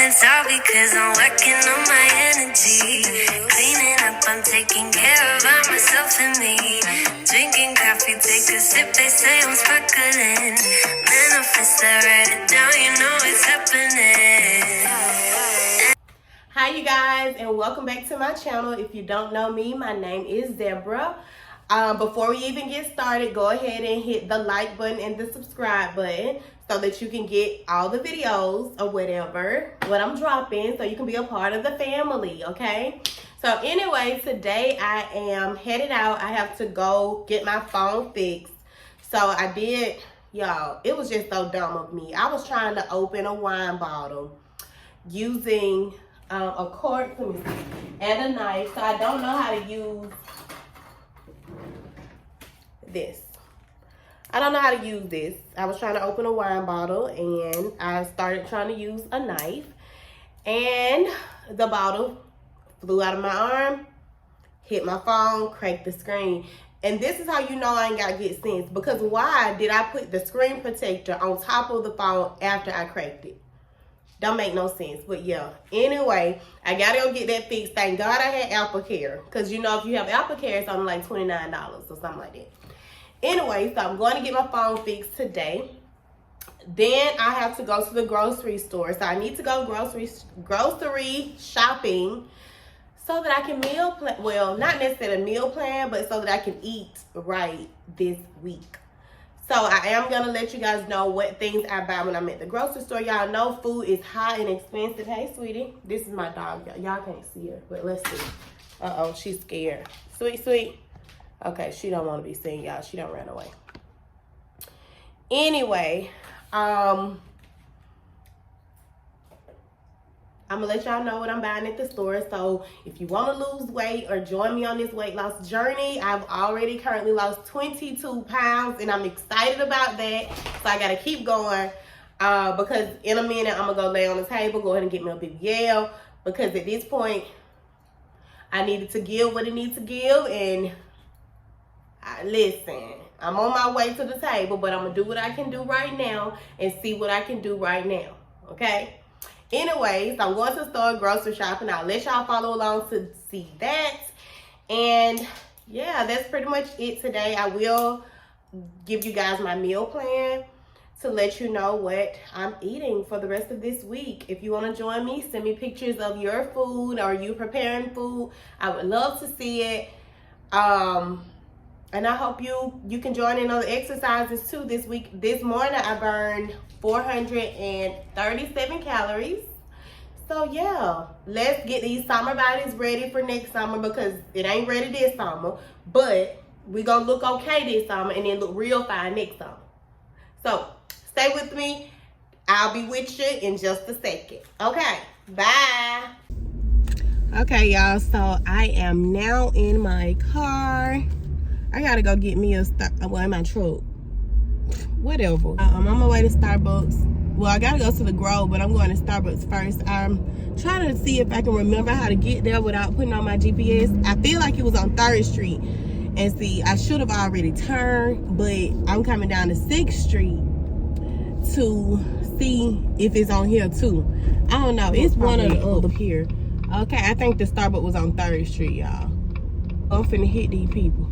it's all because I'm working on my energy. Cleaning up, I'm taking care of myself and me. Drinking coffee, take a sip, they say I'm sparkling. Manifest, I write it down, you know it's happening. Hi you guys, and welcome back to my channel. If you don't know me, my name is Zeborah. Before we even get started, go ahead and hit the like button and the subscribe button so that you can get all the videos or whatever, what I'm dropping, so you can be a part of the family, okay? So anyway, today I am headed out. I have to go get my phone fixed. So I did, y'all, it was just so dumb of me. I was trying to open a wine bottle using a cork and a knife. So I don't know how to use this. I don't know how to use this. I was trying to open a wine bottle and I started trying to use a knife and the bottle flew out of my arm, hit my phone, cracked the screen. And this is how you know I ain't got good sense, because why did I put the screen protector on top of the phone after I cracked it? Don't make no sense, but yeah. Anyway, I gotta go get that fixed. Thank God I had Apple Care, because you know if you have Apple Care, it's only like $29 or something like that. Anyway, so I'm going to get my phone fixed today. Then I have to go to the grocery store. So I need to go grocery shopping so that I can meal plan. Well, not necessarily meal plan, but so that I can eat right this week. So I am going to let you guys know what things I buy when I'm at the grocery store. Y'all know food is high and expensive. Hey, sweetie. This is my dog. Y'all can't see her, but let's see. Uh-oh, she's scared. Sweet, sweet. Okay, she don't want to be seen, y'all. She don't run away. Anyway, I'm going to let y'all know what I'm buying at the store. So if you want to lose weight or join me on this weight loss journey, I've already currently lost 22 pounds, and I'm excited about that. So I got to keep going because in a minute, I'm going to go lay on the table, go ahead and get me a big Yale, because at this point, I needed to give what it needs to give, and listen, I'm on my way to the table, but I'm going to do what I can do right now and see what I can do right now, okay? Anyways, I'm going to the store grocery shopping. I'll let y'all follow along to see that. And yeah, that's pretty much it today. I will give you guys my meal plan to let you know what I'm eating for the rest of this week. If you want to join me, send me pictures of your food or you preparing food. I would love to see it. And I hope you can join in on the exercises too this week. This morning I burned 437 calories. So yeah, let's get these summer bodies ready for next summer, because it ain't ready this summer, but we gonna look okay this summer and then look real fine next summer. So stay with me. I'll be with you in just a second. Okay, bye. Okay, y'all, so I am now in my car. I gotta go get me a in my truck. Whatever. I'm on my way to Starbucks. Well, I gotta go to the Grove, but I'm going to Starbucks first. I'm trying to see if I can remember how to get there without putting on my GPS. I feel like it was on 3rd Street. And see, I should have already turned, but I'm coming down to 6th Street to see if it's on here too. I don't know. It's one of the other here. Okay, I think the Starbucks was on 3rd Street, y'all. I'm finna hit these people.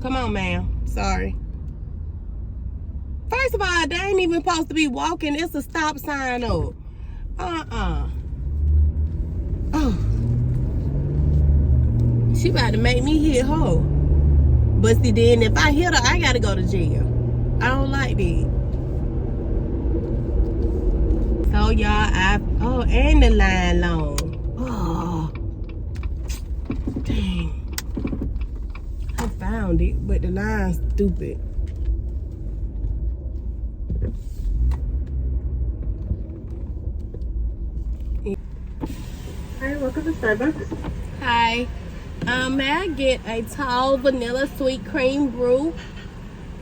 Come on, ma'am. Sorry. First of all, they ain't even supposed to be walking. It's a stop sign up. Oh. She about to make me hit her. But see, then if I hit her, I gotta go to jail. I don't like that. So y'all, and the line long. Oh. Dang. I found it, but the line's stupid. Hi, welcome to Starbucks. Hi. May I get a tall vanilla sweet cream brew?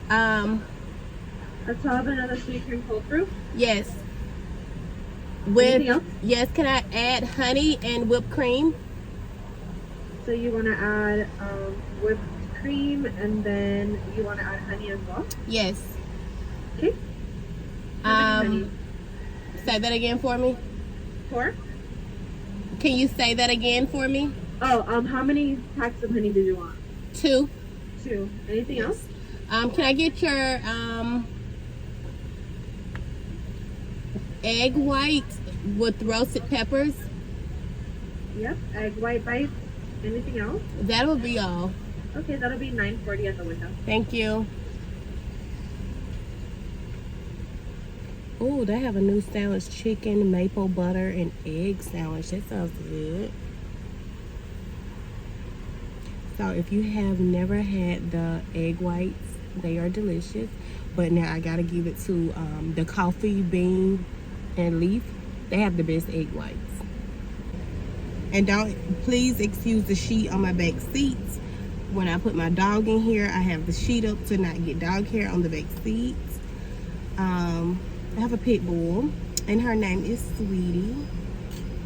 A tall vanilla sweet cream cold brew? Yes. Anything else? Yes, can I add honey and whipped cream? So you want to add whipped cream, and then you want to add honey as well? Yes. Okay. How much honey? Say that again for me. 4? Can you say that again for me? Oh, how many packs of honey did you want? 2. 2. Anything else? Can I get your egg white with roasted peppers? Yep. Egg white bites. Anything else? That'll be all. Okay, that'll be $9.40 at the window. Thank you. Oh, they have a new sandwich, chicken, maple butter, and egg sandwich. That sounds good. So if you have never had the egg whites, they are delicious. But now I gotta give it to the coffee bean and leaf. They have the best egg whites. And please excuse the sheet on my back seats. When I put my dog in here, I have the sheet up to not get dog hair on the back seats. I have a pit bull, and her name is Sweetie.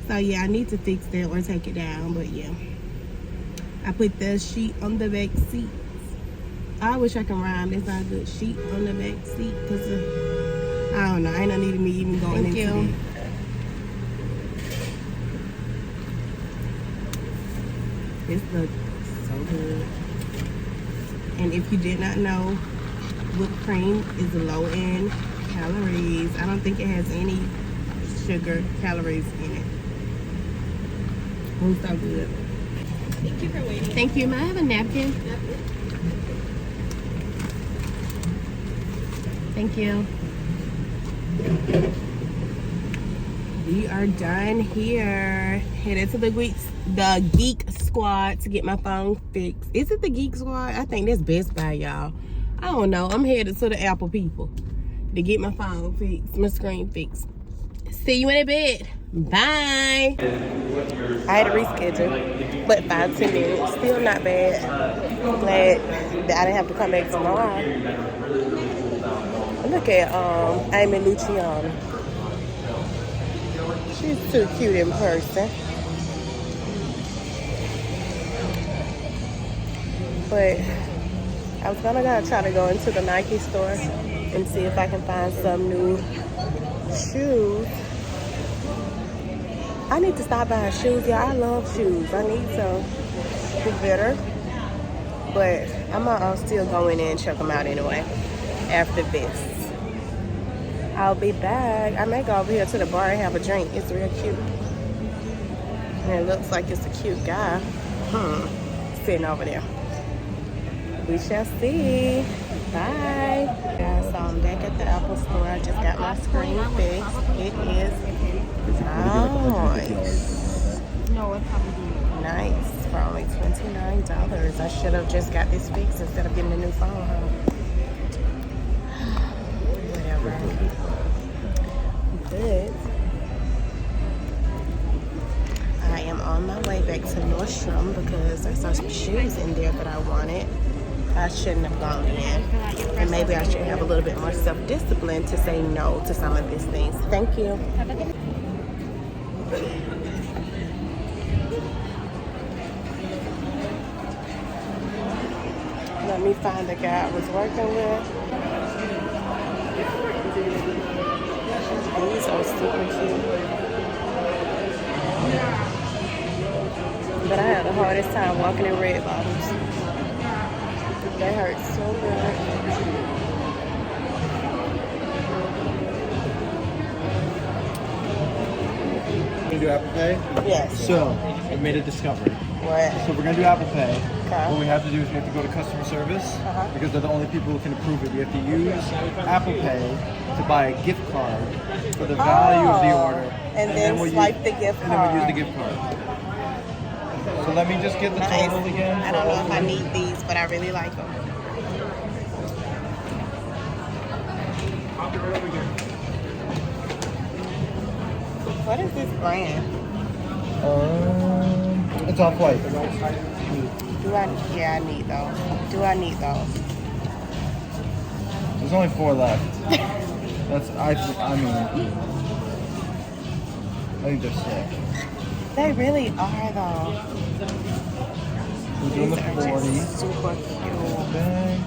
So yeah, I need to fix that or take it down, but yeah. I put the sheet on the back seats. I wish I could rhyme. It's not a good sheet on the back seat, because I don't know, ain't no need of me even going into it. This looks so good. And if you did not know, whipped cream is low in calories. I don't think it has any sugar calories in it. Oh, so good. Thank you for waiting. Thank you. May I have a napkin? Thank you. We are done here. Headed to the Geek Squad to get my phone fixed. Is it the Geek Squad? I think that's Best Buy, y'all. I don't know. I'm headed to the Apple people to get my phone fixed, my screen fixed. See you in a bit. Bye. I had to reschedule, but 5-10 minutes. Still not bad. I'm glad that I didn't have to come back tomorrow. Look at Amy Luciano. She's too cute in person. But I was gonna try to go into the Nike store and see if I can find some new shoes. I need to stop buying shoes, y'all. I love shoes. I need to do better. But I'm gonna still go in there and check them out anyway after this. I'll be back. I may go over here to the bar and have a drink. It's real cute. And it looks like it's a cute guy. Sitting over there. We shall see. Bye. Guys, so I'm back at the Apple store. I just got my screen fixed. It is nice for only $29. I should have just got this fixed instead of getting a new phone. Whatever. But I am on my way back to Nordstrom because I saw some shoes in there that I wanted. I shouldn't have gone in. And maybe I should have a little bit more self-discipline to say no to some of these things. Thank you. Let me find the guy I was working with. These are super cute. But I had the hardest time walking in red bottoms. They hurt so bad. Can we do Apple Pay? Yes. So, we made a discovery. What? So we're going to do Apple Pay. Okay. What we have to do is we have to go to customer service because they're the only people who can approve it. We have to use Apple Pay to buy a gift card for the value of the order. And then we'll swipe the gift card. And then we'll use the gift card. So let me just get the total again. I don't know if I need these, but I really like them. What is this brand? It's Off-White. Yeah, I need those. Do I need those? There's only 4 left. I think they're sick. They really are, though. We're doing the 40. Super cute. Bag.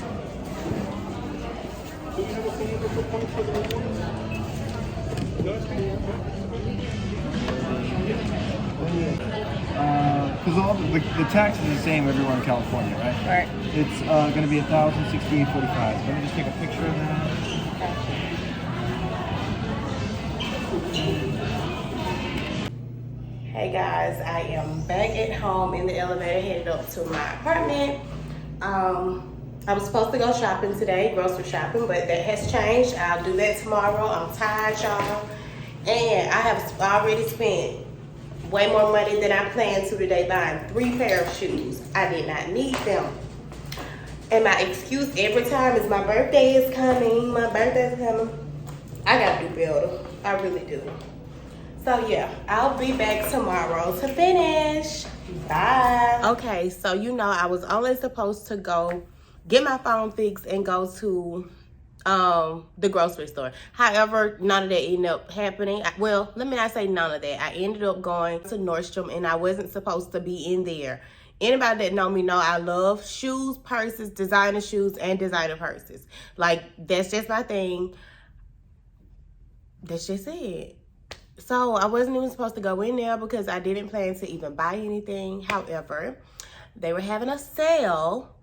because all the tax is the same everywhere in California, right? Right. It's going to be $1,068.45. Let me just take a picture of that. Hey guys, I am back at home in the elevator headed up to my apartment. I was supposed to go shopping today, grocery shopping, but that has changed. I'll do that tomorrow. I'm tired, y'all. And I have already spent way more money than I planned to today buying 3 pair of shoes. I did not need them. And my excuse every time is my birthday is coming. My birthday is coming. I gotta do better. I really do. So yeah, I'll be back tomorrow to finish. Bye. Okay, so you know I was only supposed to go get my phone fixed and go to the grocery store. However, none of that ended up happening. Well, let me not say none of that. I ended up going to Nordstrom and I wasn't supposed to be in there. Anybody that know me know I love shoes, purses, designer shoes, and designer purses. Like, that's just my thing. That's just it. So I wasn't even supposed to go in there because I didn't plan to even buy anything. However, they were having a sale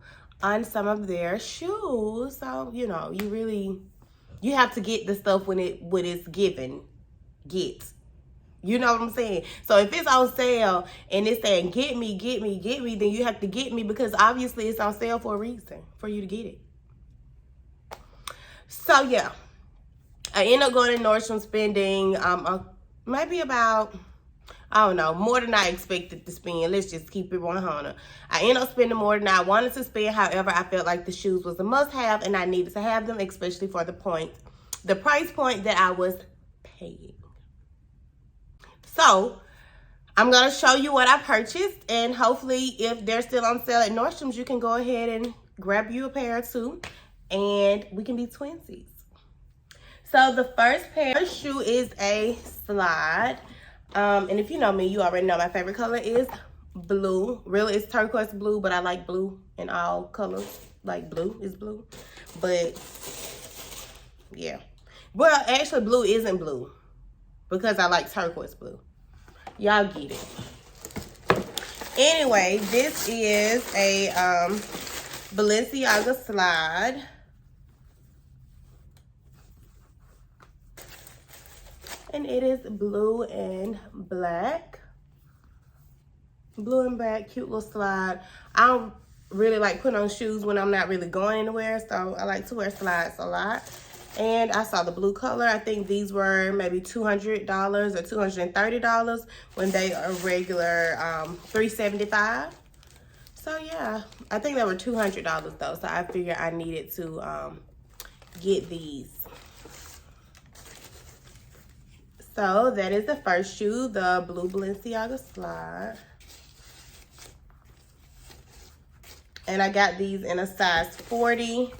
on some of their shoes. So, you know, you have to get the stuff when it's given. You know what I'm saying? So if it's on sale and it's saying get me, then you have to get me because obviously it's on sale for a reason, for you to get it. So yeah, I ended up going to Nordstrom spending maybe about, I don't know, more than I expected to spend. Let's just keep it 100. I ended up spending more than I wanted to spend. However, I felt like the shoes was a must-have and I needed to have them, especially for the price point that I was paying. So I'm going to show you what I purchased, and hopefully if they're still on sale at Nordstrom's, you can go ahead and grab you a pair too, and we can be twinsies. So the first pair of shoe is a slide. And if you know me, you already know my favorite color is blue. Really, it's turquoise blue, but I like blue in all colors. Like blue is blue. But yeah. Well, actually blue isn't blue because I like turquoise blue. Y'all get it. Anyway, this is a Balenciaga slide. And it is blue and black. Blue and black, cute little slide. I don't really like putting on shoes when I'm not really going anywhere, so I like to wear slides a lot. And I saw the blue color. I think these were maybe $200 or $230 when they are regular $375. So yeah, I think they were $200 though. So I figured I needed to get these. So that is the first shoe, the blue Balenciaga slide. And I got these in a size 40.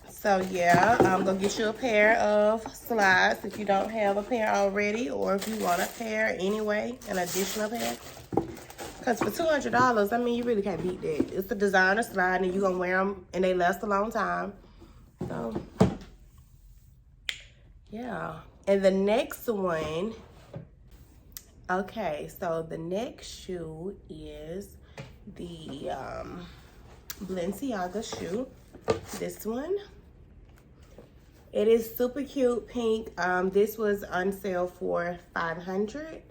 So yeah, I'm gonna get you a pair of slides if you don't have a pair already, or if you want a pair anyway, an additional pair. Because for $200, I mean, you really can't beat that. It's a designer slide and you're gonna wear them and they last a long time. So yeah. And the next one, okay, so the next shoe is the Balenciaga shoe. This one. It is super cute, pink. This was on sale for $500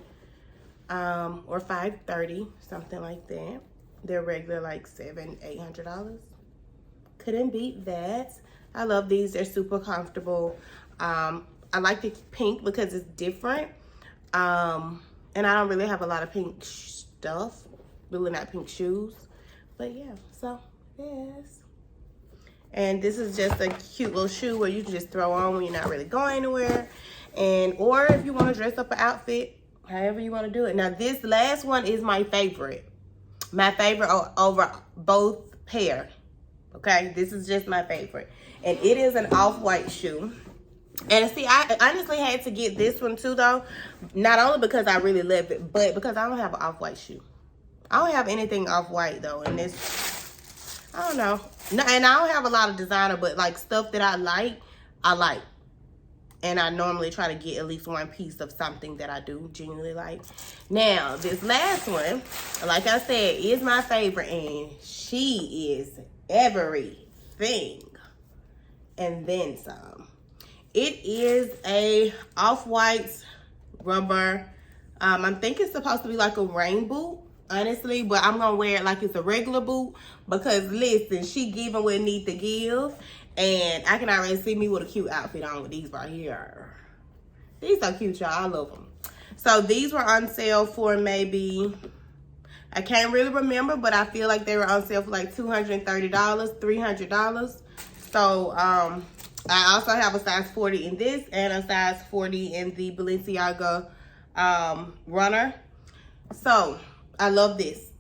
or $530, something like that. They're regular like $700-800. Couldn't beat that. I love these. They're super comfortable. I like the pink because it's different. And I don't really have a lot of pink stuff. Really not pink shoes. But yeah, so yes. And this is just a cute little shoe where you can just throw on when you're not really going anywhere. And or if you want to dress up an outfit, however you want to do it. Now this last one is my favorite. My favorite over both pair. Okay, this is just my favorite. And it is an off-white shoe. And see, I honestly had to get this one too though. Not only because I really love it, but because I don't have an off-white shoe. I don't have anything off-white though. And this, I don't know. No, and I don't have a lot of designer, but like stuff that I like. And I normally try to get at least one piece of something that I do genuinely like. Now, this last one, like I said, is my favorite. And she is everything. And then some. It is a off-white rubber. I think it's supposed to be like a rain boot, honestly. But I'm going to wear it like it's a regular boot. Because, listen, she giving what it need to give. And I can already see me with a cute outfit on with these right here. These are cute, y'all. I love them. So these were on sale for maybe, I can't really remember, but I feel like they were on sale for like $230, $300. So I also have a size 40 in this and a size 40 in the Balenciaga runner. So I love this.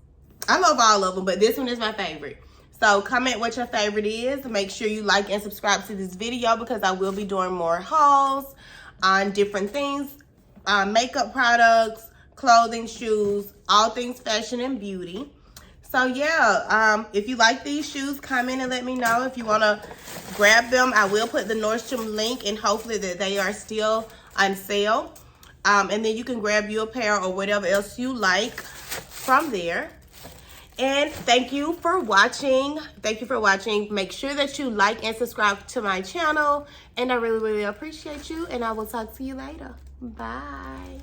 I love all of them, but this one is my favorite. So comment what your favorite is. Make sure you like and subscribe to this video because I will be doing more hauls on different things. Makeup products, clothing, shoes, all things fashion and beauty. So yeah, if you like these shoes, comment and let me know if you want to grab them. I will put the Nordstrom link and hopefully that they are still on sale. And then you can grab you a pair or whatever else you like from there. And thank you for watching. Thank you for watching. Make sure that you like and subscribe to my channel. And I really, really appreciate you. And I will talk to you later. Bye.